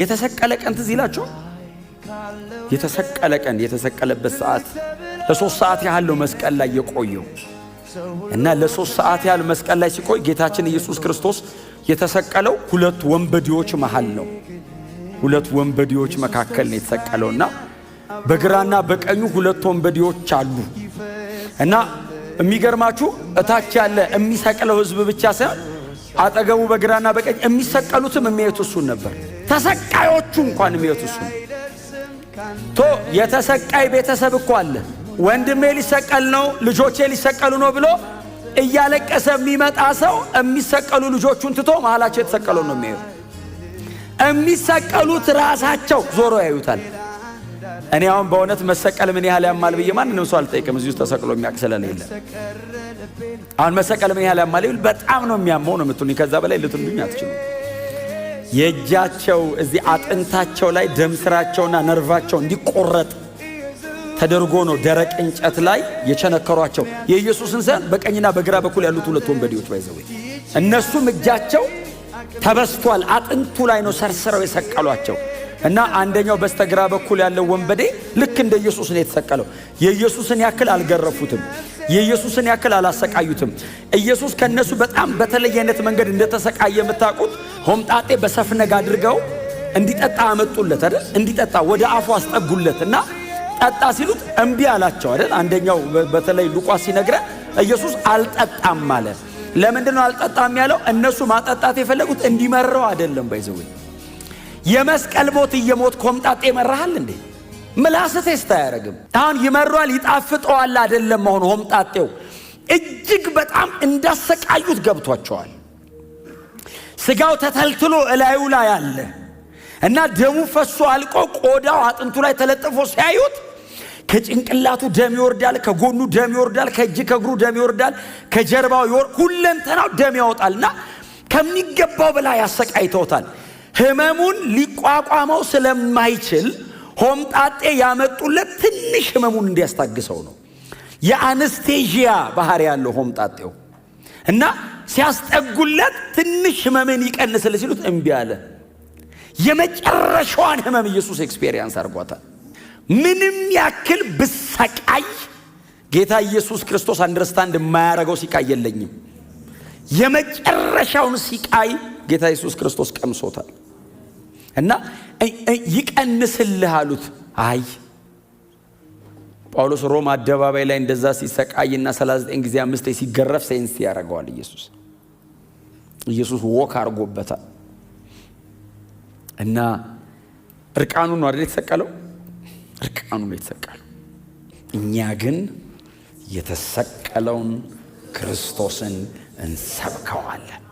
የተሰቀለ ቀን ትዝ ይላችሁ? የተሰቀለ ቀን የተሰቀለበት ሰዓት ለ3 ሰዓት ያህል ነው መስቀል ላይ የቆየው እና ለ3 ሰዓት ያህል መስቀል ላይ ሲቆይ ጌታችን ኢየሱስ ክርስቶስ የተሰቀለው ሁለት ወንበዴዎች መሃል ነው። ሁለት ወንበዴዎች መካከል ነው የተሰቀለውና በግራና በቀኙ ሁለት ወንበዴዎች አሉ እና የሚገርማችሁ እታች ያለ የሚሰቀለው ህዝብ ብቻ ሳይሆን አጠገቡ በግራና በቀኝ የሚሰቀሉትም የሚያዩት እሱን ነበር። ተሰቃዮቹ እንኳን የሚያዩት እሱን ቶ የተሰቃይ ቤተሰብ እኮ አለ። ወንድሜ ሊሰቀል ነው፣ ልጆቼ ሊሰቀሉ ነው ብሎ እያለቀሰ የሚመጣ ሰው የሚሰቀሉ ልጆቹን ትቶ መሃላቸው የተሰቀለው ነው የሚያዩ። የሚሰቀሉት ራሳቸው ዞሮ ያዩታል። እኔ አሁን በእውነት መሰቀል ምን ያህል ያማል ብዬ ማንንም ሰው አልጠይቅም። እዚህ ውስጥ ተሰቅሎ የሚያቅሰለለ የለ። አሁን መሰቀል ምን ያህል ያማል ይብል በጣም ነው የሚያመው ነው የምትሉኝ። ከዛ በላይ ልትሉኝ አትችሉም። የእጃቸው እዚህ አጥንታቸው ላይ ደም ስራቸውና ነርቫቸው እንዲቆረጥ ተደርጎ ነው ደረቅ እንጨት ላይ የቸነከሯቸው። የኢየሱስን ሰን በቀኝና በግራ በኩል ያሉት ሁለት ወንበዴዎች ባይዘው እነሱም እጃቸው ተበስቷል። አጥንቱ ላይ ነው ሰርስረው የሰቀሏቸው እና አንደኛው በስተግራ በኩል ያለው ወንበዴ ልክ እንደ ኢየሱስ ነው የተሰቀለው። የኢየሱስን ያክል አልገረፉትም። የኢየሱስን ያክል አላሰቃዩትም። ኢየሱስ ከነሱ በጣም በተለየ አይነት መንገድ እንደተሰቃየ የምታውቁት ሆምጣጤ በሰፍነግ አድርገው እንዲጠጣ አመጡለት አይደል? እንዲጠጣ ወደ አፉ አስጠጉለትና ጠጣ ሲሉት እምቢ አላቸው አይደል? አንደኛው በተለይ ሉቃስ ሲነግረን ኢየሱስ አልጠጣም ማለት ለምንድነው አልጠጣም ያለው? እነሱ ማጠጣት የፈለጉት እንዲመረው አይደለም። ባይዘው የመስቀል ሞት እየሞት ሆምጣጤ መራሃል እንዴ? ምላስ ቴስት አያረግም። አሁን ይመሯል ይጣፍጠዋል አይደለም። አሁን ሆምጣጤው እጅግ በጣም እንዳሰቃዩት ገብቷቸዋል። ስጋው ተተልትሎ እላዩ ላይ አለ እና ደሙ ፈሶ አልቆ ቆዳው አጥንቱ ላይ ተለጥፎ ሲያዩት ከጭንቅላቱ ደም ይወርዳል፣ ከጎኑ ደም ይወርዳል፣ ከእጅ ከእግሩ ደም ይወርዳል፣ ከጀርባው ሁለንተናው ደም ያወጣልና ከሚገባው በላይ ያሰቃይተውታል። ህመሙን ሊቋቋመው ስለማይችል ሆምጣጤ ያመጡለት ትንሽ ህመሙን እንዲያስታግሰው ነው። የአነስቴዥያ ባህሪ ያለው ሆምጣጤው እና ሲያስጠጉለት ትንሽ ህመምን ይቀንስል ሲሉት እምቢ አለ። የመጨረሻዋን ህመም ኢየሱስ ኤክስፔሪየንስ አድርጓታል። ምንም ያክል ብሰቃይ ጌታ ኢየሱስ ክርስቶስ አንደርስታንድ የማያረገው ሲቃይ የለኝም። የመጨረሻውን ሲቃይ ጌታ ኢየሱስ ክርስቶስ ቀምሶታል እና ይቀንስልህ አሉት። አይ ጳውሎስ ሮማ አደባባይ ላይ እንደዛ ሲሰቃይና 39 ጊዜ 5 ሲገረፍ ሴንስ ያደርገዋል። ኢየሱስ ወክ አርጎበታል እና እርቃኑን ነው አይደል የተሰቀለው? እርቃኑን ነው የተሰቀለው። እኛ ግን የተሰቀለውን ክርስቶስን እንሰብከዋለን።